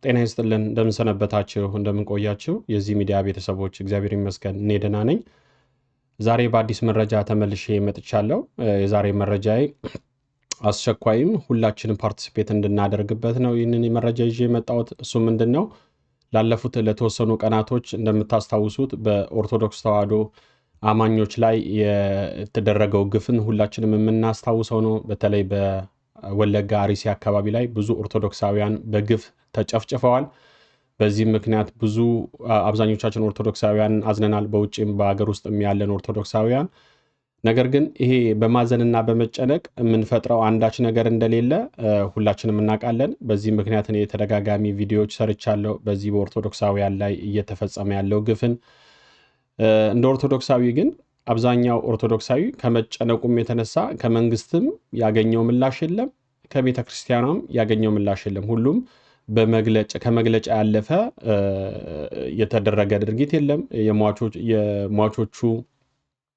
ጤና ይስጥልን እንደምን ሰነበታችሁ እንደምን ቆያችሁ የዚህ ሚዲያ ቤተሰቦች እግዚአብሔር ይመስገን እኔ ደህና ነኝ። ዛሬ በአዲስ መረጃ ተመልሼ መጥቻለሁ። የዛሬ መረጃዬ አስቸኳይም ሁላችንም ፓርቲሲፔት እንድናደርግበት ነው። ይህንን መረጃ ይዤ የመጣሁት እሱ ምንድነው? ላለፉት ለተወሰኑ ቀናቶች እንደምታስታውሱት በኦርቶዶክስ ተዋሕዶ አማኞች ላይ የተደረገው ግፍን ሁላችንም የምናስታውሰው ነው። በተለይ በወለጋ አርሲ አካባቢ ላይ ብዙ ኦርቶዶክሳውያን በግፍ ተጨፍጭፈዋል። በዚህ ምክንያት ብዙ አብዛኞቻችን ኦርቶዶክሳውያን አዝነናል፣ በውጭም በአገር ውስጥም ያለን ኦርቶዶክሳውያን። ነገር ግን ይሄ በማዘንና በመጨነቅ የምንፈጥረው አንዳች ነገር እንደሌለ ሁላችንም እናውቃለን። በዚህ ምክንያት እኔ የተደጋጋሚ ቪዲዮዎች ሰርቻለሁ። በዚህ በኦርቶዶክሳውያን ላይ እየተፈጸመ ያለው ግፍን እንደ ኦርቶዶክሳዊ ግን አብዛኛው ኦርቶዶክሳዊ ከመጨነቁም የተነሳ ከመንግስትም ያገኘው ምላሽ የለም፣ ከቤተ ክርስቲያኗም ያገኘው ምላሽ የለም። ሁሉም ከመግለጫ ያለፈ የተደረገ ድርጊት የለም። የሟቾቹ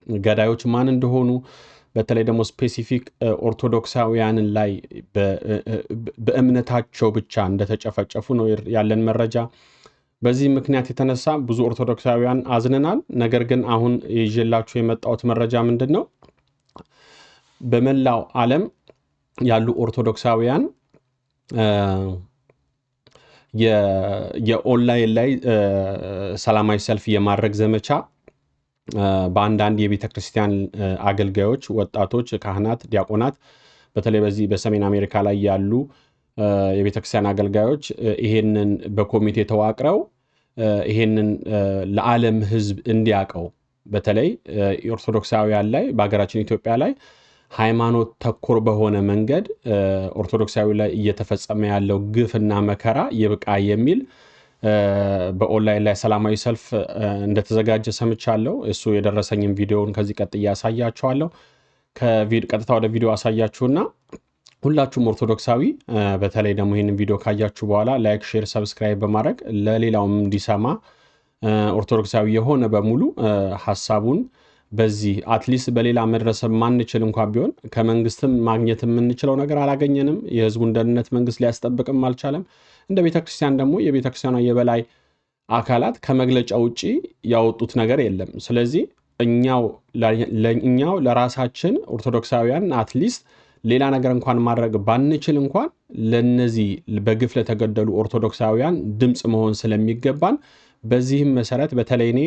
ገዳዮች ማን እንደሆኑ በተለይ ደግሞ ስፔሲፊክ ኦርቶዶክሳውያንን ላይ በእምነታቸው ብቻ እንደተጨፈጨፉ ነው ያለን መረጃ። በዚህ ምክንያት የተነሳ ብዙ ኦርቶዶክሳውያን አዝነናል። ነገር ግን አሁን ይዤላችሁ የመጣሁት መረጃ ምንድን ነው? በመላው ዓለም ያሉ ኦርቶዶክሳውያን የኦንላይን ላይ ሰላማዊ ሰልፍ የማድረግ ዘመቻ በአንዳንድ የቤተ ክርስቲያን አገልጋዮች፣ ወጣቶች፣ ካህናት፣ ዲያቆናት በተለይ በዚህ በሰሜን አሜሪካ ላይ ያሉ የቤተ ክርስቲያን አገልጋዮች ይሄንን በኮሚቴ ተዋቅረው ይሄንን ለዓለም ሕዝብ እንዲያቀው በተለይ ኦርቶዶክሳውያን ላይ በሀገራችን ኢትዮጵያ ላይ ሃይማኖት ተኮር በሆነ መንገድ ኦርቶዶክሳዊ ላይ እየተፈጸመ ያለው ግፍና መከራ ይብቃ የሚል በኦንላይን ላይ ሰላማዊ ሰልፍ እንደተዘጋጀ ሰምቻለሁ። እሱ የደረሰኝን ቪዲዮውን ከዚህ ቀጥዬ ያሳያችኋለሁ። ቀጥታ ወደ ቪዲዮ አሳያችሁና ሁላችሁም ኦርቶዶክሳዊ በተለይ ደግሞ ይህንን ቪዲዮ ካያችሁ በኋላ ላይክ፣ ሼር፣ ሰብስክራይብ በማድረግ ለሌላውም እንዲሰማ ኦርቶዶክሳዊ የሆነ በሙሉ ሐሳቡን በዚህ አትሊስት በሌላ መድረስ ማንችል እንኳን ቢሆን ከመንግስትም ማግኘት የምንችለው ነገር አላገኘንም። የህዝቡን ደህንነት መንግስት ሊያስጠብቅም አልቻለም። እንደ ቤተክርስቲያን ደግሞ የቤተክርስቲያኗ የበላይ አካላት ከመግለጫ ውጪ ያወጡት ነገር የለም። ስለዚህ እኛው ለራሳችን ኦርቶዶክሳውያን አትሊስት ሌላ ነገር እንኳን ማድረግ ባንችል እንኳን ለነዚህ በግፍ ለተገደሉ ኦርቶዶክሳውያን ድምጽ መሆን ስለሚገባን በዚህም መሰረት በተለይ እኔ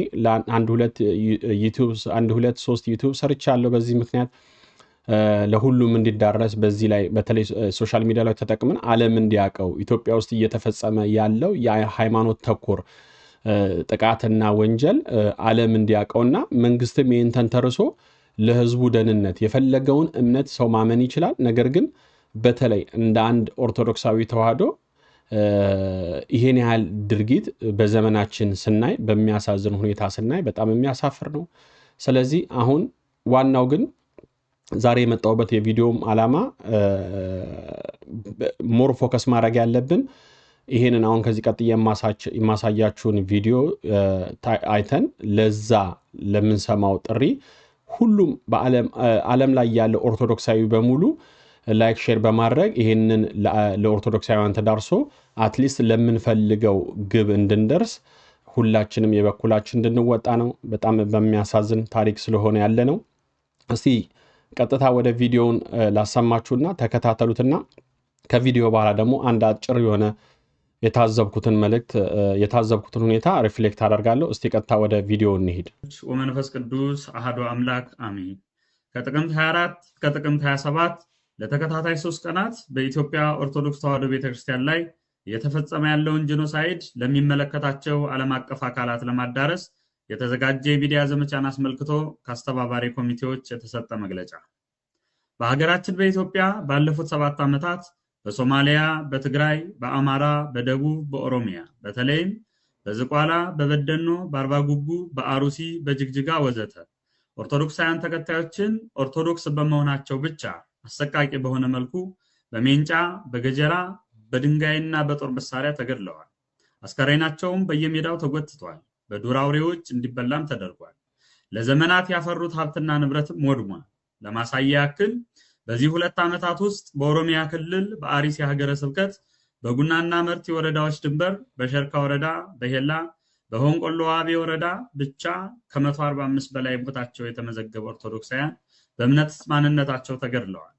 አንድ ሁለት ሶስት ዩቲዩብ ሰርቻለሁ። በዚህ ምክንያት ለሁሉም እንዲዳረስ በዚህ ላይ በተለይ ሶሻል ሚዲያ ላይ ተጠቅመን ዓለም እንዲያውቀው ኢትዮጵያ ውስጥ እየተፈጸመ ያለው የሃይማኖት ተኮር ጥቃትና ወንጀል ዓለም እንዲያውቀውና መንግስትም ይህን ተንተርሶ ለህዝቡ ደህንነት የፈለገውን እምነት ሰው ማመን ይችላል። ነገር ግን በተለይ እንደ አንድ ኦርቶዶክሳዊ ተዋሕዶ ይሄን ያህል ድርጊት በዘመናችን ስናይ በሚያሳዝን ሁኔታ ስናይ በጣም የሚያሳፍር ነው። ስለዚህ አሁን ዋናው ግን ዛሬ የመጣሁበት የቪዲዮም ዓላማ ሞር ፎከስ ማድረግ ያለብን ይሄንን አሁን ከዚህ ቀጥዬ የማሳያችሁን ቪዲዮ አይተን ለዛ ለምንሰማው ጥሪ ሁሉም በዓለም ላይ ያለው ኦርቶዶክሳዊ በሙሉ ላይክ ሼር በማድረግ ይሄንን ለኦርቶዶክሳውያን ተዳርሶ አትሊስት ለምንፈልገው ግብ እንድንደርስ ሁላችንም የበኩላችን እንድንወጣ ነው። በጣም በሚያሳዝን ታሪክ ስለሆነ ያለ ነው። እስቲ ቀጥታ ወደ ቪዲዮውን ላሰማችሁና ተከታተሉትና ከቪዲዮ በኋላ ደግሞ አንድ አጭር የሆነ የታዘብኩትን ሁኔታ ሪፍሌክት አደርጋለሁ። እስቲ ቀጥታ ወደ ቪዲዮ እንሂድ። ወመንፈስ ቅዱስ አሐዱ አምላክ አሜን። ከጥቅምት 24 እስከ ጥቅምት 27 ለተከታታይ 3 ቀናት በኢትዮጵያ ኦርቶዶክስ ተዋሕዶ ቤተክርስቲያን ላይ እየተፈጸመ ያለውን ጄኖሳይድ ለሚመለከታቸው ዓለም አቀፍ አካላት ለማዳረስ የተዘጋጀ የሚዲያ ዘመቻን አስመልክቶ ከአስተባባሪ ኮሚቴዎች የተሰጠ መግለጫ። በሀገራችን በኢትዮጵያ ባለፉት 7 ዓመታት በሶማሊያ፣ በትግራይ፣ በአማራ፣ በደቡብ፣ በኦሮሚያ በተለይም በዝቋላ፣ በበደኖ፣ በአርባጉጉ፣ በአሩሲ፣ በጅግጅጋ ወዘተ ኦርቶዶክሳውያን ተከታዮችን ኦርቶዶክስ በመሆናቸው ብቻ አሰቃቂ በሆነ መልኩ በሜንጫ፣ በገጀራ፣ በድንጋይና በጦር መሳሪያ ተገድለዋል። አስከሬናቸውም በየሜዳው ተጎትቷል። በዱር አውሬዎች እንዲበላም ተደርጓል። ለዘመናት ያፈሩት ሀብትና ንብረትም ወድሟል። ለማሳያ ያክል በዚህ 2 ዓመታት ውስጥ በኦሮሚያ ክልል በአርሲ ሀገረ ስብከት በጉናና መርቲ ወረዳዎች ድንበር በሸርካ ወረዳ፣ በሄላ፣ በሆንቆሎ ዋቤ ወረዳ ብቻ ከ145 በላይ ቦታቸው የተመዘገቡ ኦርቶዶክሳውያን በእምነት ማንነታቸው ተገድለዋል።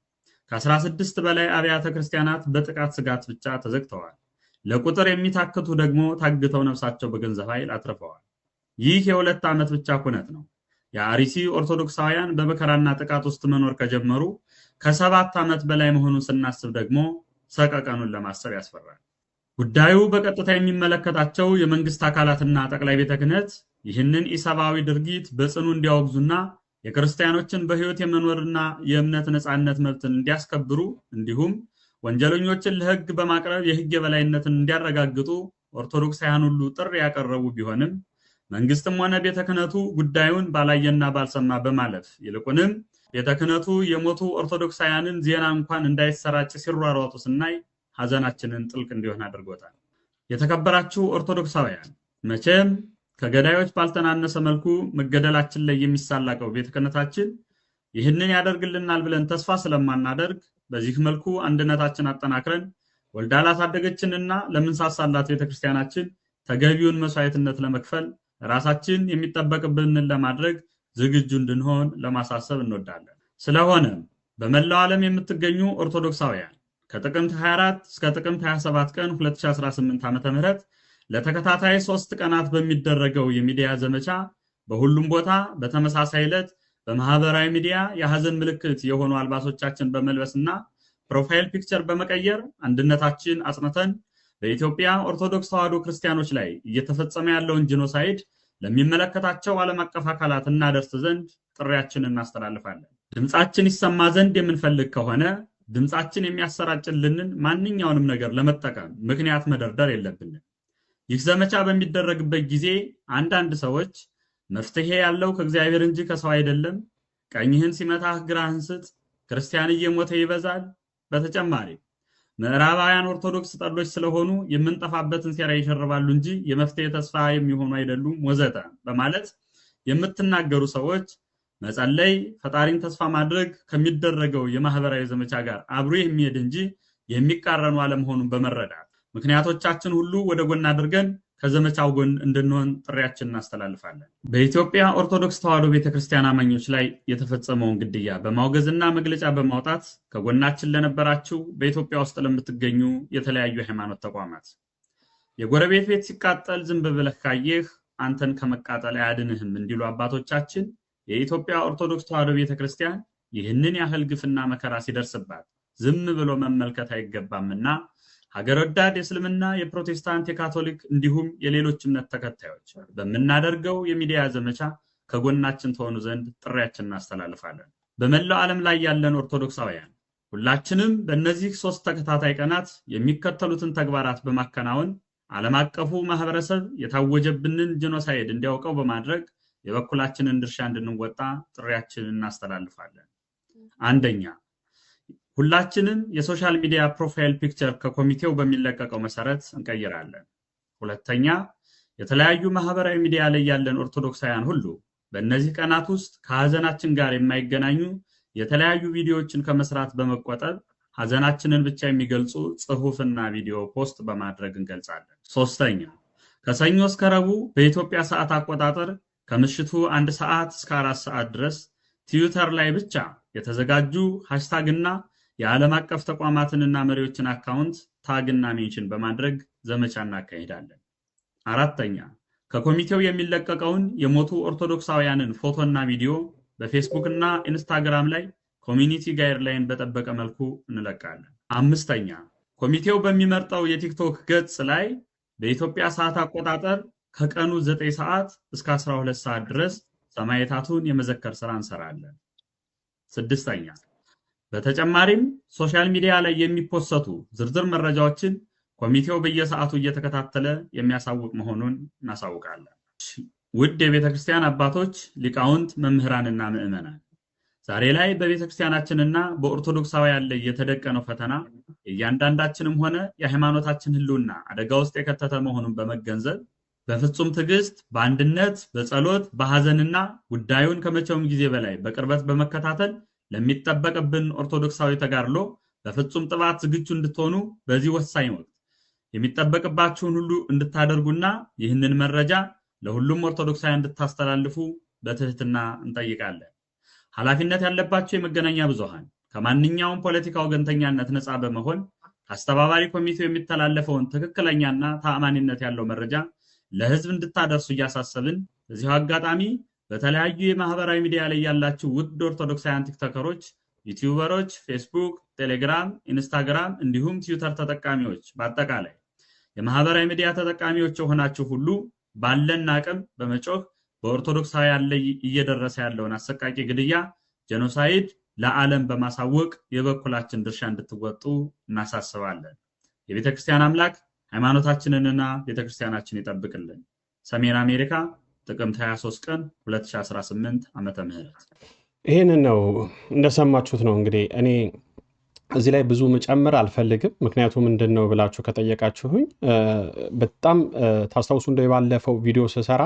ከ16 በላይ አብያተ ክርስቲያናት በጥቃት ስጋት ብቻ ተዘግተዋል። ለቁጥር የሚታክቱ ደግሞ ታግተው ነፍሳቸው በገንዘብ ኃይል አትርፈዋል። ይህ የ2 ዓመት ብቻ ኩነት ነው። የአርሲ ኦርቶዶክሳውያን በመከራና ጥቃት ውስጥ መኖር ከጀመሩ ከ7 ዓመት በላይ መሆኑን ስናስብ ደግሞ ሰቀቀኑን ለማሰብ ያስፈራል። ጉዳዩ በቀጥታ የሚመለከታቸው የመንግስት አካላትና ጠቅላይ ቤተ ክህነት ይህንን ኢሰብአዊ ድርጊት በጽኑ እንዲያወግዙና የክርስቲያኖችን በሕይወት የመኖርና የእምነት ነፃነት መብትን እንዲያስከብሩ እንዲሁም ወንጀለኞችን ለሕግ በማቅረብ የሕግ የበላይነትን እንዲያረጋግጡ ኦርቶዶክሳውያን ሁሉ ጥሪ ያቀረቡ ቢሆንም መንግስትም ሆነ ቤተ ክህነቱ ጉዳዩን ባላየና ባልሰማ በማለፍ ይልቁንም ቤተ ክህነቱ የሞቱ ኦርቶዶክሳውያንን ዜና እንኳን እንዳይሰራጭ ሲሯሯጡ ስናይ ሐዘናችንን ጥልቅ እንዲሆን አድርጎታል። የተከበራችሁ ኦርቶዶክሳውያን፣ መቼም ከገዳዮች ባልተናነሰ መልኩ መገደላችን ላይ የሚሳላቀው ቤተ ክህነታችን ይህንን ያደርግልናል ብለን ተስፋ ስለማናደርግ በዚህ መልኩ አንድነታችን አጠናክረን ወልዳ ላሳደገችንና ለምንሳሳላት ቤተክርስቲያናችን ተገቢውን መስዋዕትነት ለመክፈል ራሳችን የሚጠበቅብንን ለማድረግ ዝግጁ እንድንሆን ለማሳሰብ እንወዳለን። ስለሆነም በመላው ዓለም የምትገኙ ኦርቶዶክሳውያን ከጥቅምት 24 እስከ ጥቅምት 27 ቀን 2018 ዓ.ም ለተከታታይ 3 ቀናት በሚደረገው የሚዲያ ዘመቻ በሁሉም ቦታ በተመሳሳይ ዕለት በማህበራዊ ሚዲያ የሐዘን ምልክት የሆኑ አልባሶቻችን በመልበስና ፕሮፋይል ፒክቸር በመቀየር አንድነታችን አጽንተን በኢትዮጵያ ኦርቶዶክስ ተዋሕዶ ክርስቲያኖች ላይ እየተፈጸመ ያለውን ጂኖሳይድ ለሚመለከታቸው ዓለም አቀፍ አካላት እናደርስ ዘንድ ጥሪያችንን እናስተላልፋለን። ድምጻችን ይሰማ ዘንድ የምንፈልግ ከሆነ ድምጻችን የሚያሰራጭልንን ማንኛውንም ነገር ለመጠቀም ምክንያት መደርደር የለብንም። ይህ ዘመቻ በሚደረግበት ጊዜ አንዳንድ ሰዎች መፍትሄ ያለው ከእግዚአብሔር እንጂ ከሰው አይደለም፣ ቀኝህን ሲመታህ ግራህን ስጥ፣ ክርስቲያን እየሞተ ይበዛል፣ በተጨማሪ ምዕራባውያን ኦርቶዶክስ ጠሎች ስለሆኑ የምንጠፋበትን ሴራ ይሸርባሉ እንጂ የመፍትሄ ተስፋ የሚሆኑ አይደሉም ወዘተ በማለት የምትናገሩ ሰዎች መጸለይ፣ ፈጣሪን ተስፋ ማድረግ ከሚደረገው የማህበራዊ ዘመቻ ጋር አብሮ የሚሄድ እንጂ የሚቃረኑ አለመሆኑን በመረዳት ምክንያቶቻችን ሁሉ ወደ ጎን አድርገን ከዘመቻው ጎን እንድንሆን ጥሪያችንን እናስተላልፋለን። በኢትዮጵያ ኦርቶዶክስ ተዋሕዶ ቤተክርስቲያን አማኞች ላይ የተፈጸመውን ግድያ በማውገዝና መግለጫ በማውጣት ከጎናችን ለነበራችሁ በኢትዮጵያ ውስጥ ለምትገኙ የተለያዩ ሃይማኖት ተቋማት የጎረቤት ቤት ሲቃጠል ዝም ብለህ ካየህ አንተን ከመቃጠል አያድንህም እንዲሉ አባቶቻችን የኢትዮጵያ ኦርቶዶክስ ተዋሕዶ ቤተክርስቲያን ይህንን ያህል ግፍና መከራ ሲደርስባት ዝም ብሎ መመልከት አይገባምና ሀገር ወዳድ የእስልምና፣ የፕሮቴስታንት፣ የካቶሊክ እንዲሁም የሌሎች እምነት ተከታዮች በመናደርገው የሚዲያ ዘመቻ ከጎናችን ተሆኑ ዘንድ ጥሪያችንን እናስተላልፋለን። በመላው ዓለም ላይ ያለን ኦርቶዶክሳውያን ሁላችንም በእነዚህ 3 ተከታታይ ቀናት የሚከተሉትን ተግባራት በማከናወን ዓለም አቀፉ ማህበረሰብ የታወጀብንን ጂኖሳይድ እንዲያውቀው በማድረግ የበኩላችንን ድርሻ እንድንወጣ ጥሪያችንን እናስተላልፋለን። አንደኛ፣ ሁላችንም የሶሻል ሚዲያ ፕሮፋይል ፒክቸር ከኮሚቴው በሚለቀቀው መሰረት እንቀይራለን። ሁለተኛ፣ የተለያዩ ማህበራዊ ሚዲያ ላይ ያለን ኦርቶዶክሳውያን ሁሉ በእነዚህ ቀናት ውስጥ ከሐዘናችን ጋር የማይገናኙ የተለያዩ ቪዲዮዎችን ከመስራት በመቆጠብ ሐዘናችንን ብቻ የሚገልጹ ጽሑፍና ቪዲዮ ፖስት በማድረግ እንገልጻለን። ሶስተኛ፣ ከሰኞ እስከ ረቡዕ በኢትዮጵያ ሰዓት አቆጣጠር ከምሽቱ 1 ሰዓት እስከ 4 ሰዓት ድረስ ትዊተር ላይ ብቻ የተዘጋጁ ሃሽታግና የዓለም አቀፍ ተቋማትንና መሪዎችን አካውንት ታግና ሜንሽን በማድረግ ዘመቻ እናካሂዳለን። አራተኛ፣ ከኮሚቴው የሚለቀቀውን የሞቱ ኦርቶዶክሳውያንን ፎቶና ቪዲዮ በፌስቡክ እና ኢንስታግራም ላይ ኮሚኒቲ ጋይድላይን በጠበቀ መልኩ እንለቃለን። አምስተኛ፣ ኮሚቴው በሚመርጠው የቲክቶክ ገጽ ላይ በኢትዮጵያ ሰዓት አቆጣጠር ከቀኑ 9 ሰዓት እስከ 12 ሰዓት ድረስ ሰማዕታቱን የመዘከር ስራ እንሰራለን። ስድስተኛ፣ በተጨማሪም ሶሻል ሚዲያ ላይ የሚፖሰቱ ዝርዝር መረጃዎችን ኮሚቴው በየሰዓቱ እየተከታተለ የሚያሳውቅ መሆኑን እናሳውቃለን። ውድ የቤተክርስቲያን አባቶች፣ ሊቃውንት፣ መምህራንና ምዕመናን፣ ዛሬ ላይ በቤተክርስቲያናችንና በኦርቶዶክሳውያን ላይ የተደቀነው ፈተና እያንዳንዳችንም ሆነ የሃይማኖታችን ህልውና አደጋ ውስጥ የከተተ መሆኑን በመገንዘብ በፍጹም ትዕግስት፣ በአንድነት፣ በጸሎት፣ በሐዘንና ጉዳዩን ከመቼውም ጊዜ በላይ በቅርበት በመከታተል ለሚጠበቅብን ኦርቶዶክሳዊ ተጋድሎ በፍጹም ጥባት ዝግጁ እንድትሆኑ በዚህ ወሳኝ ወቅት የሚጠበቅባችሁን ሁሉ እንድታደርጉና ይህንን መረጃ ለሁሉም ኦርቶዶክሳውያን እንድታስተላልፉ በትህትና እንጠይቃለን። ኃላፊነት ያለባቸው የመገናኛ ብዙሃን ከማንኛውም ፖለቲካ ወገንተኛነት ነፃ በመሆን ከአስተባባሪ ኮሚቴው የሚተላለፈውን ትክክለኛና ተአማኒነት ያለው መረጃ ለህዝብ እንድታደርሱ እያሳሰብን በዚሁ አጋጣሚ በተለያዩ የማህበራዊ ሚዲያ ላይ ያላችሁ ውድ ኦርቶዶክሳውያን ቲክቶከሮች፣ ዩቲዩበሮች፣ ፌስቡክ፣ ቴሌግራም፣ ኢንስታግራም እንዲሁም ትዊተር ተጠቃሚዎች በአጠቃላይ የማህበራዊ ሚዲያ ተጠቃሚዎች የሆናችሁ ሁሉ ባለን አቅም በመጮህ በኦርቶዶክሳውያን ላይ እየደረሰ ያለውን አሰቃቂ ግድያ፣ ጄኖሳይድ ለዓለም በማሳወቅ የበኩላችን ድርሻ እንድትወጡ እናሳስባለን። የቤተክርስቲያን አምላክ ሃይማኖታችንንና ቤተክርስቲያናችን ይጠብቅልን። ሰሜን አሜሪካ ጥቅምት 23 ቀን 2018 ዓመተ ምህረት። ይህንን ነው እንደሰማችሁት ነው። እንግዲህ እኔ እዚህ ላይ ብዙ መጨመር አልፈልግም። ምክንያቱም ምንድን ነው ብላችሁ ከጠየቃችሁኝ በጣም ታስታውሱ እንደ ባለፈው ቪዲዮ ስሰራ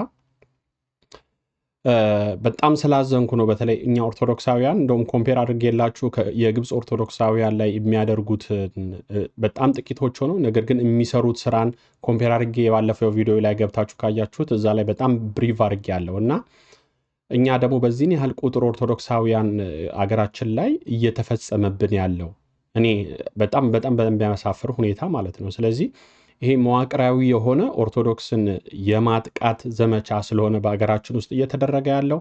በጣም ስላዘንኩ ነው። በተለይ እኛ ኦርቶዶክሳውያን እንደውም ኮምፔር አድርጌላችሁ የግብፅ ኦርቶዶክሳውያን ላይ የሚያደርጉት በጣም ጥቂቶች ሆነው ነገር ግን የሚሰሩት ስራን ኮምፔር አድርጌ የባለፈው ቪዲዮ ላይ ገብታችሁ ካያችሁት እዛ ላይ በጣም ብሪቭ አድርጌ ያለው እና እኛ ደግሞ በዚህን ያህል ቁጥር ኦርቶዶክሳውያን አገራችን ላይ እየተፈጸመብን ያለው እኔ በጣም በሚያሳፍር ሁኔታ ማለት ነው። ስለዚህ ይሄ መዋቅራዊ የሆነ ኦርቶዶክስን የማጥቃት ዘመቻ ስለሆነ በአገራችን ውስጥ እየተደረገ ያለው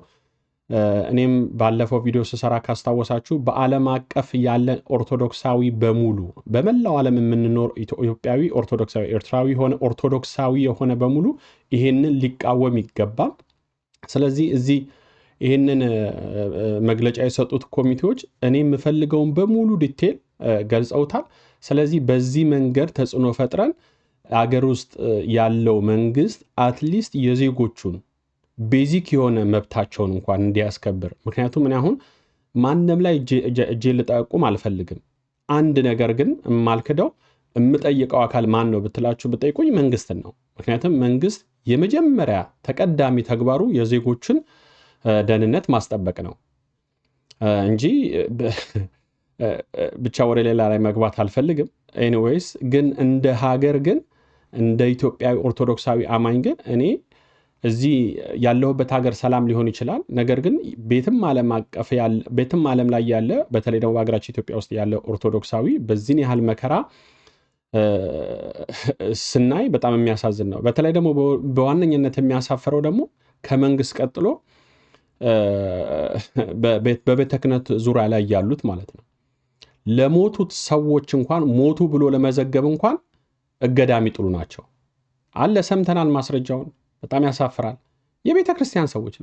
እኔም ባለፈው ቪዲዮ ስሰራ ካስታወሳችሁ በዓለም አቀፍ ያለ ኦርቶዶክሳዊ በሙሉ በመላው ዓለም የምንኖር ኢትዮጵያዊ ኦርቶዶክሳዊ ኤርትራዊ የሆነ ኦርቶዶክሳዊ የሆነ በሙሉ ይሄንን ሊቃወም ይገባል። ስለዚህ እዚህ ይህንን መግለጫ የሰጡት ኮሚቴዎች እኔ የምፈልገውን በሙሉ ዲቴል ገልጸውታል። ስለዚህ በዚህ መንገድ ተጽዕኖ ፈጥረን አገር ውስጥ ያለው መንግስት አትሊስት የዜጎቹን ቤዚክ የሆነ መብታቸውን እንኳን እንዲያስከብር። ምክንያቱም እኔ አሁን ማንም ላይ እጄ ልጠቁም አልፈልግም። አንድ ነገር ግን የማልክደው የምጠይቀው አካል ማን ነው ብትላችሁ ብጠይቁኝ መንግስትን ነው። ምክንያቱም መንግስት የመጀመሪያ ተቀዳሚ ተግባሩ የዜጎችን ደህንነት ማስጠበቅ ነው እንጂ ብቻ ወደ ሌላ ላይ መግባት አልፈልግም። ኤኒዌይስ ግን እንደ ሀገር ግን እንደ ኢትዮጵያዊ ኦርቶዶክሳዊ አማኝ ግን እኔ እዚህ ያለሁበት ሀገር ሰላም ሊሆን ይችላል። ነገር ግን ቤትም ዓለም ላይ ያለ በተለይ ደግሞ በሀገራችን ኢትዮጵያ ውስጥ ያለ ኦርቶዶክሳዊ በዚህን ያህል መከራ ስናይ በጣም የሚያሳዝን ነው። በተለይ ደግሞ በዋነኝነት የሚያሳፍረው ደግሞ ከመንግስት ቀጥሎ በቤተ ክህነት ዙሪያ ላይ ያሉት ማለት ነው። ለሞቱት ሰዎች እንኳን ሞቱ ብሎ ለመዘገብ እንኳን እገዳ የሚጥሉ ናቸው አለ። ሰምተናል ማስረጃውን። በጣም ያሳፍራል። የቤተ ክርስቲያን ሰዎች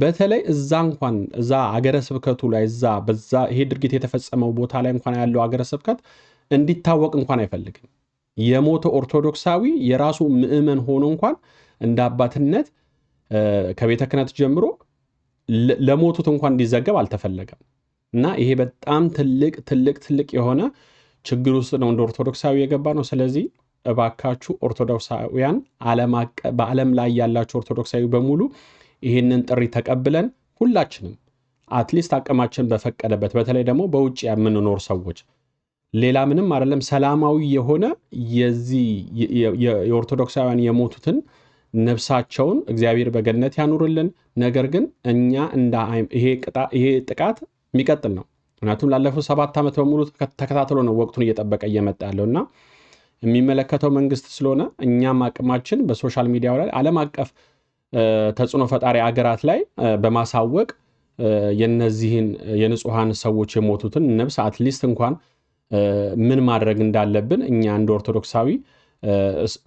በተለይ እዛ አገረ ስብከቱ ላይ በዛ ይሄ ድርጊት የተፈጸመው ቦታ ላይ እንኳን ያለው አገረ ስብከት እንዲታወቅ እንኳን አይፈልግም። የሞተ ኦርቶዶክሳዊ የራሱ ምዕመን ሆኖ እንኳን እንደ አባትነት ከቤተ ክህነት ጀምሮ ለሞቱት እንኳን እንዲዘገብ አልተፈለገም። እና ይሄ በጣም ትልቅ የሆነ ችግር ውስጥ ነው እንደ ኦርቶዶክሳዊ የገባ ነው። ስለዚህ እባካችሁ ኦርቶዶክሳውያን በዓለም ላይ ያላችሁ ኦርቶዶክሳዊ በሙሉ ይህንን ጥሪ ተቀብለን ሁላችንም አትሊስት አቅማችን በፈቀደበት በተለይ ደግሞ በውጭ የምንኖር ሰዎች ሌላ ምንም አይደለም ሰላማዊ የሆነ የኦርቶዶክሳውያን የሞቱትን ነፍሳቸውን እግዚአብሔር በገነት ያኑርልን። ነገር ግን እኛ ይሄ ጥቃት የሚቀጥል ነው። ምክንያቱም ላለፉት 7 ዓመት በሙሉ ተከታትሎ ነው ወቅቱን እየጠበቀ እየመጣ ያለውና የሚመለከተው መንግስት ስለሆነ እኛም አቅማችን በሶሻል ሚዲያው ላይ ዓለም አቀፍ ተጽዕኖ ፈጣሪ አገራት ላይ በማሳወቅ የነዚህን የንጹሃን ሰዎች የሞቱትን ነፍስ አትሊስት እንኳን ምን ማድረግ እንዳለብን እኛ እንደ ኦርቶዶክሳዊ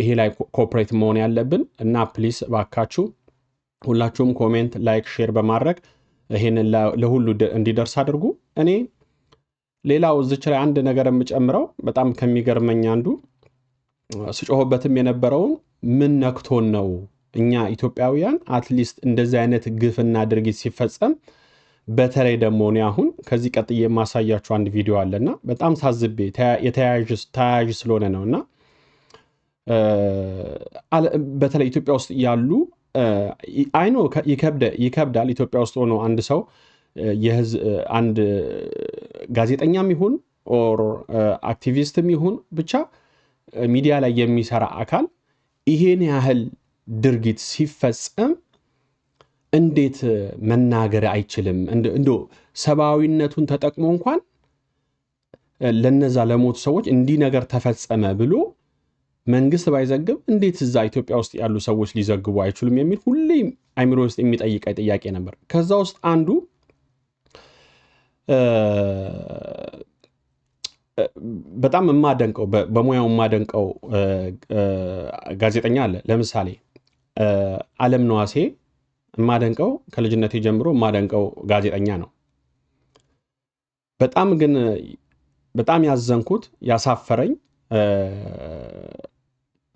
ይሄ ላይ ኮኦፕሬት መሆን ያለብን እና ፕሊስ ባካችሁ ሁላችሁም ኮሜንት፣ ላይክ፣ ሼር በማድረግ ይሄንን ለሁሉ እንዲደርስ አድርጉ። እኔ ሌላው እዚች ላይ አንድ ነገር የምጨምረው በጣም ከሚገርመኝ አንዱ ስጮህበትም የነበረውን ምን ነክቶን ነው እኛ ኢትዮጵያውያን አትሊስት እንደዚህ አይነት ግፍና ድርጊት ሲፈጸም በተለይ ደግሞ እኔ አሁን ከዚህ ቀጥዬ የማሳያችሁ አንድ ቪዲዮ አለና በጣም ሳዝቤ ተያያዥ ስለሆነ ነውና በተለይ ኢትዮጵያ ውስጥ ያሉ አይኖ ይከብዳል። ኢትዮጵያ ውስጥ ሆኖ አንድ ሰው አንድ ጋዜጠኛም ይሁን ኦር አክቲቪስትም ይሁን ብቻ ሚዲያ ላይ የሚሰራ አካል ይሄን ያህል ድርጊት ሲፈጸም እንዴት መናገር አይችልም? እንዶ ሰብአዊነቱን ተጠቅሞ እንኳን ለነዛ ለሞቱ ሰዎች እንዲህ ነገር ተፈጸመ ብሎ መንግስት ባይዘግብ እንዴት እዛ ኢትዮጵያ ውስጥ ያሉ ሰዎች ሊዘግቡ አይችሉም የሚል ሁሌ አይምሮ ውስጥ የሚጠይቀኝ ጥያቄ ነበር። ከዛ ውስጥ አንዱ በጣም የማደንቀው በሙያው የማደንቀው ጋዜጠኛ አለ። ለምሳሌ ዓለም ነዋሴ የማደንቀው ከልጅነቴ ጀምሮ የማደንቀው ጋዜጠኛ ነው። በጣም ያዘንኩት ያሳፈረኝ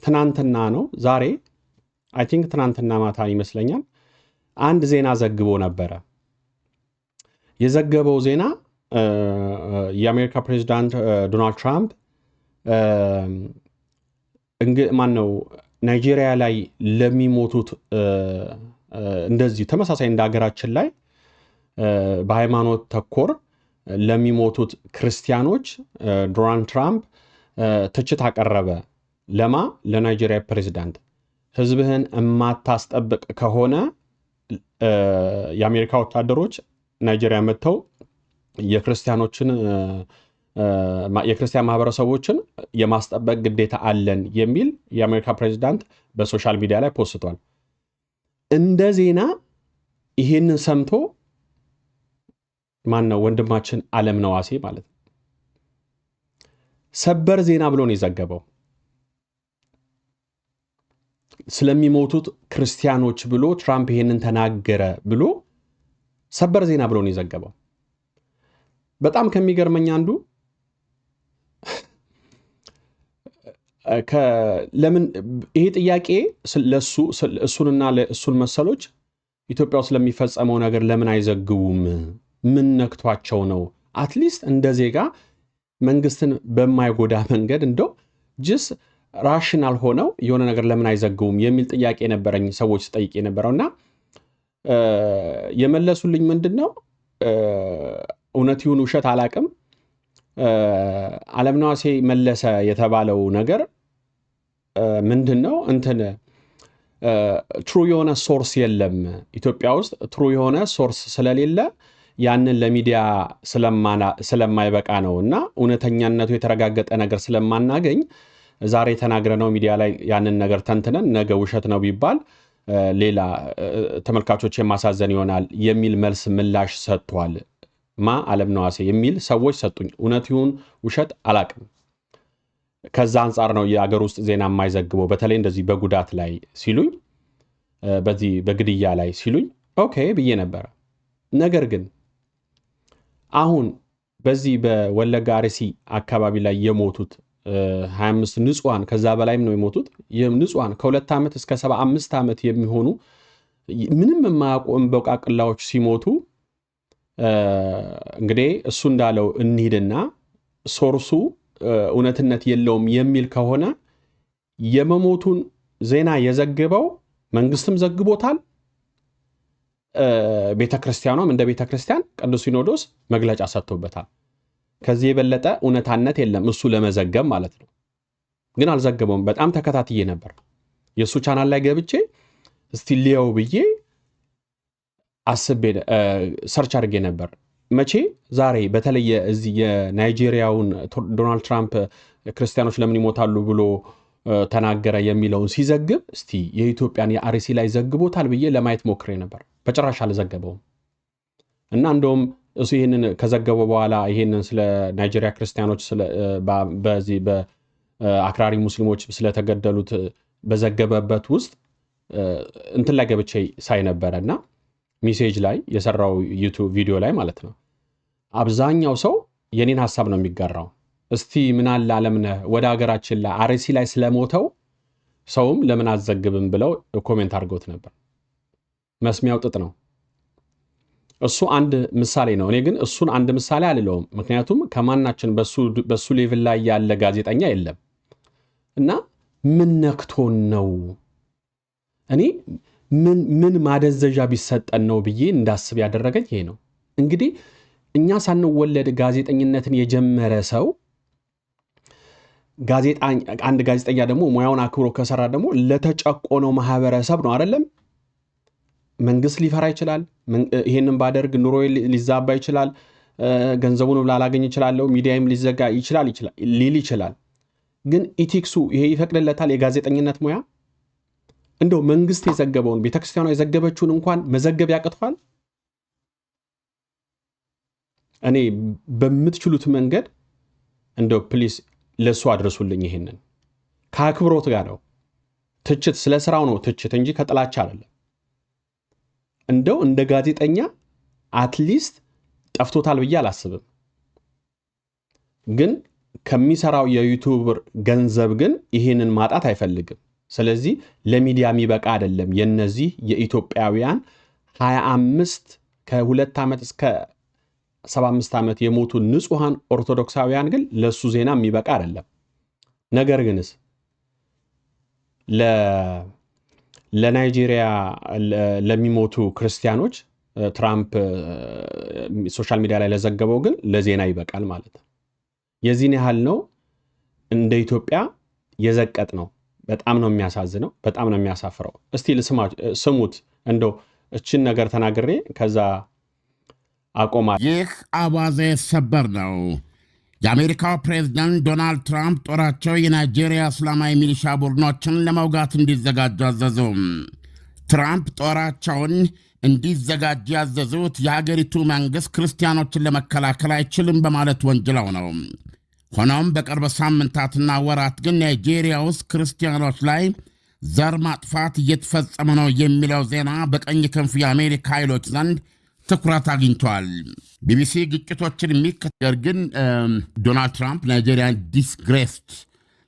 ትናንትና ነው ዛሬ አይ ቲንክ ትናንትና ማታ ይመስለኛል አንድ ዜና ዘግቦ ነበረ። የዘገበው ዜና የአሜሪካ ፕሬዚዳንት ዶናልድ ትራምፕ ማነው ናይጄሪያ ላይ ለሚሞቱት እንደዚህ ተመሳሳይ እንደ ሀገራችን ላይ በሃይማኖት ተኮር ለሚሞቱት ክርስቲያኖች ዶናልድ ትራምፕ ትችት አቀረበ። ለማ ለናይጄሪያ ፕሬዚዳንት ህዝብህን የማታስጠብቅ ከሆነ የአሜሪካ ወታደሮች ናይጄሪያ መጥተው የክርስቲያን ማህበረሰቦችን የማስጠበቅ ግዴታ አለን የሚል የአሜሪካ ፕሬዚዳንት በሶሻል ሚዲያ ላይ ፖስቷል። እንደ ዜና ይሄንን ሰምቶ ማነው ወንድማችን ዓለም ነዋሴ ማለት ነው ሰበር ዜና ብሎ ነው የዘገበው። ስለሚሞቱት ክርስቲያኖች ብሎ ትራምፕ ይሄንን ተናገረ ብሎ ሰበር ዜና ብሎ ነው የዘገበው። በጣም ከሚገርመኝ አንዱ ለምን ይሄ ጥያቄ እሱንና ለእሱን መሰሎች ኢትዮጵያ ውስጥ ለሚፈጸመው ነገር ለምን አይዘግቡም? ምን ነክቷቸው ነው? አትሊስት እንደ ዜጋ መንግስትን በማይጎዳ መንገድ እንደው ጅስ ራሽናል ሆነው የሆነ ነገር ለምን አይዘግቡም የሚል ጥያቄ ነበረኝ ሰዎች ጠይቄ ነበረውና የመለሱልኝ ምንድነው እውነት ይሁን ውሸት አላቅም። ዓለም ነዋሴ መለሰ የተባለው ነገር ምንድነው እንትን ትሩ የሆነ ሶርስ የለም ኢትዮጵያ ውስጥ ትሩ የሆነ ሶርስ ስለሌለ ያንን ለሚዲያ ስለማይበቃ ነው እና እውነተኛነቱ የተረጋገጠ ነገር ስለማናገኝ ዛሬ ተናግረነው ሚዲያ ላይ ያንን ነገር ተንትነን ነገ ውሸት ነው ቢባል ሌላ ተመልካቾች የማሳዘን ይሆናል የሚል መልስ ምላሽ ሰጥቷል። ዓለም ነዋሴ የሚል ሰዎች ሰጡኝ። እውነት ይሁን ውሸት አላቅም። ከዛ አንጻር ነው የአገር ውስጥ ዜና የማይዘግበው በተለይ እንደዚህ በጉዳት ላይ ሲሉኝ በዚህ በግድያ ላይ ሲሉኝ ኦኬ ብዬ ነበረ። ነገር ግን አሁን በዚህ በወለጋ አርሲ አካባቢ ላይ የሞቱት 25 ንጹሃን ከዛ በላይም ነው የሞቱት ንጹሃን ከ2 ዓመት እስከ 75 ዓመት የሚሆኑ ምንም የማያውቁ እንቦቃቅላዎች ሲሞቱ እንግዲህ እሱ እንዳለው እንሂድና ሶርሱ እውነትነት የለውም የሚል ከሆነ የመሞቱን ዜና የዘገበው መንግስትም ዘግቦታል። ቤተክርስቲያኗም እንደ ቤተክርስቲያን ቅዱስ ሲኖዶስ መግለጫ ሰጥቶበታል። ከዚህ የበለጠ እውነታነት የለም እሱ ለመዘገብ ማለት ነው። ግን አልዘገበውም። በጣም ተከታትዬ ነበር የእሱ ቻናል ላይ ገብቼ እስቲ ሊየው ብዬ አስቤ ሰርች አድርጌ ነበር። መቼ ዛሬ በተለየ እዚህ የናይጄሪያውን ዶናልድ ትራምፕ ክርስቲያኖች ለምን ይሞታሉ ብሎ ተናገረ የሚለውን ሲዘግብ እስቲ የኢትዮጵያን የአርሲ ላይ ዘግቦታል ብዬ ለማየት ሞክሬ ነበር። በጭራሽ አልዘገበውም። እና እንደውም እሱ ይሄንን ከዘገበው በኋላ ይሄንን ስለ ናይጄሪያ ክርስቲያኖች በዚህ በአክራሪ ሙስሊሞች ስለተገደሉት በዘገበበት ውስጥ እንትን ላይ ገብቼ ሳይ ነበረና ሜሴጅ ላይ የሰራው ዩቲዩብ ቪዲዮ ላይ ማለት ነው አብዛኛው ሰው የኔን ሐሳብ ነው የሚጋራው። እስቲ ምን አለ ዓለምነህ ወደ ሀገራችን ላይ አርሲ ላይ ስለሞተው ሰውም ለምን አዘግብም ብለው ኮሜንት አድርገውት ነበር። መስሚያው ጥጥ ነው። እሱ አንድ ምሳሌ ነው። እኔ ግን እሱን አንድ ምሳሌ አልለውም። ምክንያቱም ከማናችን በሱ ሌቭል ላይ ያለ ጋዜጠኛ የለም እና ምን ነክቶን ነው እኔ ምን ማደዘዣ ቢሰጠን ነው ብዬ እንዳስብ ያደረገኝ ይሄ ነው። እንግዲህ እኛ ሳንወለድ ጋዜጠኝነትን የጀመረ ሰው አንድ ጋዜጠኛ ደግሞ ሙያውን አክብሮ ከሰራ ደግሞ ለተጨቆነው ማህበረሰብ ነው አይደለም። መንግስት ሊፈራ ይችላል። ይሄንን ባደርግ ኑሮ ሊዛባ ይችላል፣ ገንዘቡን ላላገኝ ይችላለሁ፣ ሚዲያም ሊዘጋ ይችላል ሊል ይችላል። ግን ኢቲክሱ ይሄ ይፈቅድለታል? የጋዜጠኝነት ሙያ እንደው መንግስት የዘገበውን ቤተክርስቲያኗ የዘገበችውን እንኳን መዘገብ ያቅተዋል? እኔ በምትችሉት መንገድ እንደው ፕሊስ ለሱ አድርሱልኝ። ይሄንን ከአክብሮት ጋር ነው። ትችት ስለ ስራው ነው ትችት እንጂ ከጥላቻ አይደለም። እንደው እንደ ጋዜጠኛ አትሊስት ጠፍቶታል ብዬ አላስብም። ግን ከሚሰራው የዩቲዩበር ገንዘብ ግን ይሄንን ማጣት አይፈልግም። ስለዚህ ለሚዲያ የሚበቃ አይደለም። የነዚህ የኢትዮጵያውያን 25 ከ2 ዓመት እስከ 75 ዓመት የሞቱ ንጹሃን ኦርቶዶክሳውያን ግን ለሱ ዜና የሚበቃ አይደለም። ነገር ግንስ ለናይጄሪያ ለሚሞቱ ክርስቲያኖች ትራምፕ ሶሻል ሚዲያ ላይ ለዘገበው ግን ለዜና ይበቃል ማለት ነው። የዚህን ያህል ነው እንደ ኢትዮጵያ የዘቀጥ ነው። በጣም ነው የሚያሳዝነው፣ በጣም ነው የሚያሳፍረው። እስቲ ስሙት። እንደው እችን ነገር ተናግሬ ከዛ አቆማለሁ። ይህ አዋዜ ሰበር ነው። የአሜሪካው ፕሬዝዳንት ዶናልድ ትራምፕ ጦራቸው የናይጄሪያ እስላማዊ ሚሊሻ ቡድኖችን ለመውጋት እንዲዘጋጁ አዘዙ። ትራምፕ ጦራቸውን እንዲዘጋጅ ያዘዙት የሀገሪቱ መንግሥት ክርስቲያኖችን ለመከላከል አይችልም በማለት ወንጅለው ነው። ሆኖም በቅርብ ሳምንታትና ወራት ግን ናይጄሪያ ውስጥ ክርስቲያኖች ላይ ዘር ማጥፋት እየተፈጸመ ነው የሚለው ዜና በቀኝ ክንፍ የአሜሪካ ኃይሎች ዘንድ ትኩረት አግኝቷል። ቢቢሲ ግጭቶችን የሚከተል ግን ዶናልድ ትራምፕ ናይጄሪያን ዲስግሬስድ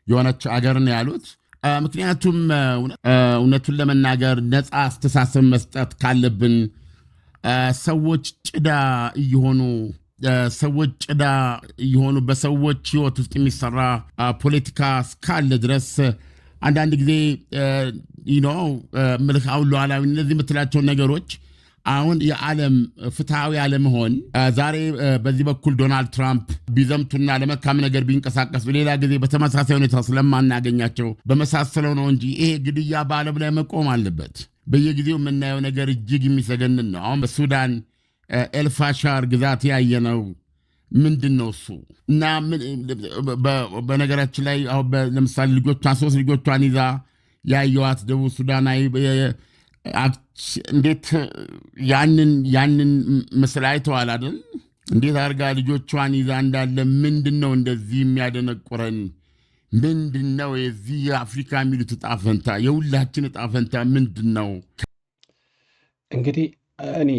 የሆነች አገር ነው ያሉት። ምክንያቱም እውነቱን ለመናገር ነፃ አስተሳሰብ መስጠት ካለብን ሰዎች ጭዳ እየሆኑ በሰዎች ሕይወት ውስጥ የሚሰራ ፖለቲካ እስካለ ድረስ አንዳንድ ጊዜ ምልካውን ሉዓላዊ እነዚህ የምትላቸውን ነገሮች አሁን የዓለም ፍትሐዊ አለመሆን ዛሬ በዚህ በኩል ዶናልድ ትራምፕ ቢዘምቱና ለመልካም ነገር ቢንቀሳቀሱ ሌላ ጊዜ በተመሳሳይ ሁኔታ ስለማናገኛቸው በመሳሰለው ነው እንጂ ይሄ ግድያ በዓለም ላይ መቆም አለበት። በየጊዜው የምናየው ነገር እጅግ የሚሰገንን ነው። አሁን በሱዳን ኤልፋሻር ግዛት ያየነው ምንድን ነው እሱ? እና በነገራችን ላይ ለምሳሌ ሶስት ልጆቿን ይዛ ያየዋት ደቡብ ሱዳናዊ እንዴት ያንን ምስል አይተዋል አይደል? እንዴት አድርጋ ልጆቿን ይዛ እንዳለ ምንድን ነው እንደዚህ የሚያደነቁረን? ምንድን ነው የዚህ የአፍሪካ የሚሉት ዕጣ ፈንታ? የሁላችን ዕጣ ፈንታ ምንድን ነው? እንግዲህ እኔ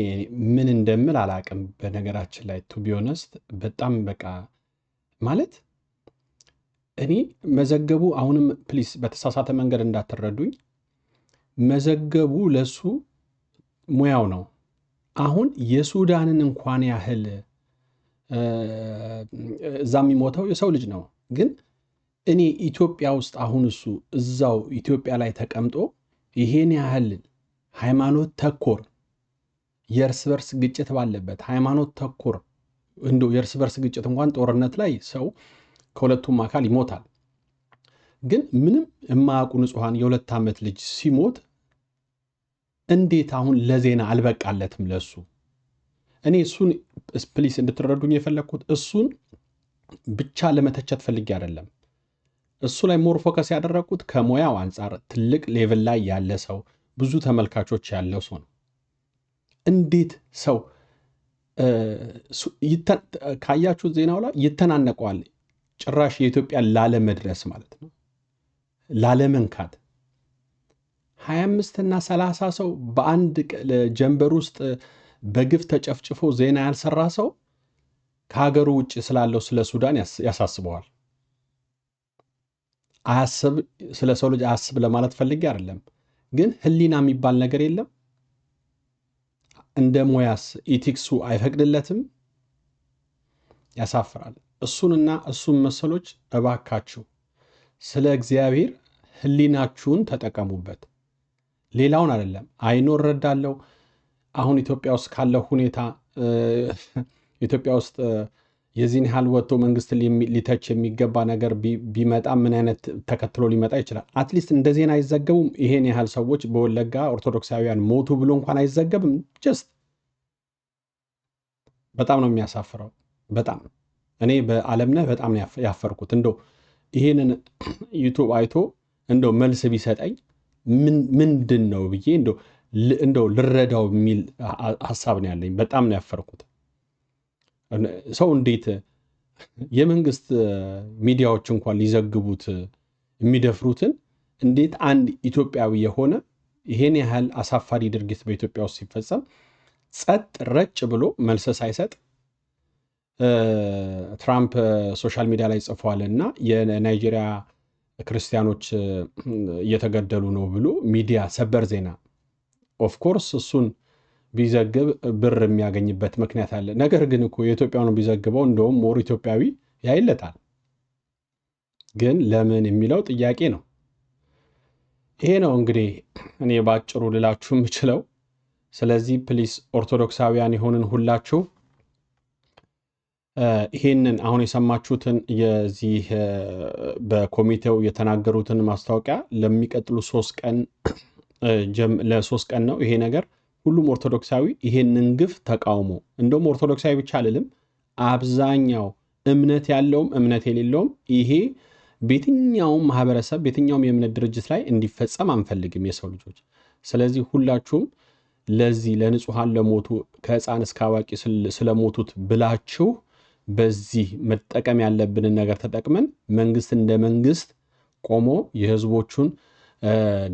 ምን እንደምል አላቅም። በነገራችን ላይ ቱ ቢሆነስት በጣም በቃ ማለት እኔ መዘገቡ አሁንም ፕሊስ በተሳሳተ መንገድ እንዳትረዱኝ፣ መዘገቡ ለሱ ሙያው ነው። አሁን የሱዳንን እንኳን ያህል እዛ የሚሞተው የሰው ልጅ ነው። ግን እኔ ኢትዮጵያ ውስጥ አሁን እሱ እዛው ኢትዮጵያ ላይ ተቀምጦ ይሄን ያህል ሃይማኖት ተኮር የእርስ በርስ ግጭት ባለበት ሃይማኖት ተኮር እንደው የእርስ በርስ ግጭት እንኳን ጦርነት ላይ ሰው ከሁለቱም አካል ይሞታል። ግን ምንም የማያውቁ ንጹሐን የ2 ዓመት ልጅ ሲሞት እንዴት አሁን ለዜና አልበቃለትም? ለሱ እኔ እሱን ፕሊስ እንድትረዱኝ የፈለግኩት እሱን ብቻ ለመተቸት ፈልጌ አይደለም። እሱ ላይ ሞር ፎከስ ያደረግኩት ከሙያው አንጻር ትልቅ ሌቭል ላይ ያለ ሰው፣ ብዙ ተመልካቾች ያለው ሰው ነው። እንዴት ሰው ካያችሁት ዜናው ላይ ይተናነቀዋል። ጭራሽ የኢትዮጵያ ላለመድረስ ማለት ነው፣ ላለመንካት 25 እና 30 ሰው በአንድ ጀንበር ውስጥ በግፍ ተጨፍጭፎ ዜና ያልሰራ ሰው ከሀገሩ ውጭ ስላለው ስለ ሱዳን ያሳስበዋል። አያስብ፣ ስለ ሰው ልጅ አያስብ ለማለት ፈልጌ አይደለም። ግን ህሊና የሚባል ነገር የለም። እንደ ሙያስ ኢቲክሱ አይፈቅድለትም። ያሳፍራል። እሱንና እሱን መሰሎች እባካችሁ ስለ እግዚአብሔር ህሊናችሁን ተጠቀሙበት። ሌላውን አይደለም። አይኖ እረዳለሁ። አሁን ኢትዮጵያ ውስጥ ካለው ሁኔታ ኢትዮጵያ ውስጥ የዚህን ያህል ወጥቶ መንግስት ሊተች የሚገባ ነገር ቢመጣ ምን አይነት ተከትሎ ሊመጣ ይችላል? አትሊስት እንደ ዜና አይዘገቡም። ይሄን ያህል ሰዎች በወለጋ ኦርቶዶክሳውያን ሞቱ ብሎ እንኳን አይዘገብም። ጀስት በጣም ነው የሚያሳፍረው። በጣም እኔ በአለምነህ በጣም ነው ያፈርኩት። እንደው ይሄንን ዩቱብ አይቶ እንደው መልስ ቢሰጠኝ ምንድን ነው ብዬ እንደው ልረዳው የሚል ሀሳብ ነው ያለኝ። በጣም ነው ያፈርኩት። ሰው እንዴት የመንግስት ሚዲያዎች እንኳን ሊዘግቡት የሚደፍሩትን እንዴት አንድ ኢትዮጵያዊ የሆነ ይሄን ያህል አሳፋሪ ድርጊት በኢትዮጵያ ውስጥ ሲፈጸም ጸጥ ረጭ ብሎ መልስ ሳይሰጥ ትራምፕ ሶሻል ሚዲያ ላይ ጽፏል እና የናይጄሪያ ክርስቲያኖች እየተገደሉ ነው ብሎ ሚዲያ ሰበር ዜና ኦፍኮርስ እሱን ቢዘግብ ብር የሚያገኝበት ምክንያት አለ። ነገር ግን እኮ የኢትዮጵያውን ቢዘግበው እንደውም ሞር ኢትዮጵያዊ ያይለታል። ግን ለምን የሚለው ጥያቄ ነው። ይሄ ነው እንግዲህ እኔ ባጭሩ ልላችሁ የምችለው። ስለዚህ ፕሊስ ኦርቶዶክሳውያን የሆንን ሁላችሁ ይሄንን አሁን የሰማችሁትን የዚህ በኮሚቴው የተናገሩትን ማስታወቂያ ለሚቀጥሉ 3 ቀን ለ3 ቀን ነው ይሄ ነገር። ሁሉም ኦርቶዶክሳዊ ይሄንን ግፍ ተቃውሞ እንደውም ኦርቶዶክሳዊ ብቻ አይደለም፣ አብዛኛው እምነት ያለውም እምነት የሌለውም ይሄ በየትኛውም ማህበረሰብ በየትኛውም የእምነት ድርጅት ላይ እንዲፈጸም አንፈልግም የሰው ልጆች። ስለዚህ ሁላችሁም ለዚህ ለንጹሃን ለሞቱ ከህፃን እስከ አዋቂ ስለሞቱት ብላችሁ በዚህ መጠቀም ያለብንን ነገር ተጠቅመን መንግስት እንደ መንግስት ቆሞ የህዝቦቹን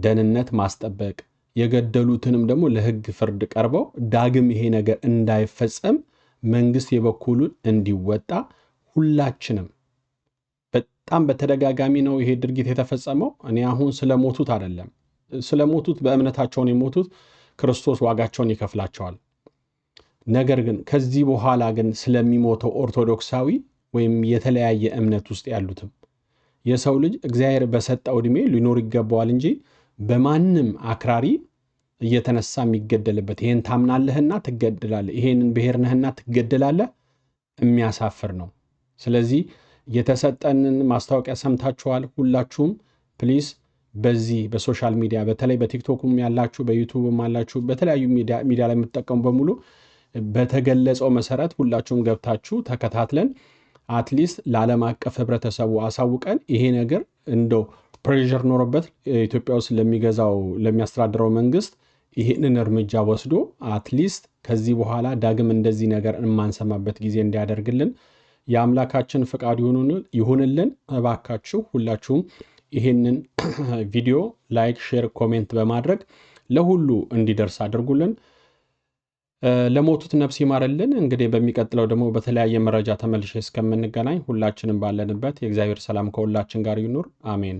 ደህንነት ማስጠበቅ የገደሉትንም ደግሞ ለህግ ፍርድ ቀርበው ዳግም ይሄ ነገር እንዳይፈጸም መንግስት የበኩሉን እንዲወጣ ሁላችንም በጣም በተደጋጋሚ ነው ይሄ ድርጊት የተፈጸመው። እኔ አሁን ስለሞቱት አይደለም፣ ስለሞቱት በእምነታቸውን የሞቱት ክርስቶስ ዋጋቸውን ይከፍላቸዋል። ነገር ግን ከዚህ በኋላ ግን ስለሚሞተው ኦርቶዶክሳዊ ወይም የተለያየ እምነት ውስጥ ያሉትም የሰው ልጅ እግዚአብሔር በሰጠው ዕድሜ ሊኖር ይገባዋል እንጂ በማንም አክራሪ እየተነሳ የሚገደልበት ይሄን ታምናለህና ትገደላለህ፣ ይሄንን ብሔር ነህና ትገደላለህ የሚያሳፍር ነው። ስለዚህ የተሰጠንን ማስታወቂያ ሰምታችኋል። ሁላችሁም ፕሊዝ በዚህ በሶሻል ሚዲያ በተለይ በቲክቶክም ያላችሁ በዩቱብም ያላችሁ በተለያዩ ሚዲያ ላይ የምትጠቀሙ በሙሉ በተገለጸው መሰረት ሁላችሁም ገብታችሁ ተከታትለን አትሊስት ለዓለም አቀፍ ህብረተሰቡ አሳውቀን ይሄ ነገር እንደው ፕሬዠር ኖሮበት ኢትዮጵያ ውስጥ ለሚገዛው ለሚያስተዳድረው መንግስት ይህንን እርምጃ ወስዶ አትሊስት ከዚህ በኋላ ዳግም እንደዚህ ነገር የማንሰማበት ጊዜ እንዲያደርግልን የአምላካችን ፍቃድ ይሁንልን። እባካችሁ ሁላችሁም ይህንን ቪዲዮ ላይክ፣ ሼር፣ ኮሜንት በማድረግ ለሁሉ እንዲደርስ አድርጉልን። ለሞቱት ነፍስ ይማርልን። እንግዲህ በሚቀጥለው ደግሞ በተለያየ መረጃ ተመልሼ እስከምንገናኝ ሁላችንም ባለንበት የእግዚአብሔር ሰላም ከሁላችን ጋር ይኑር። አሜን።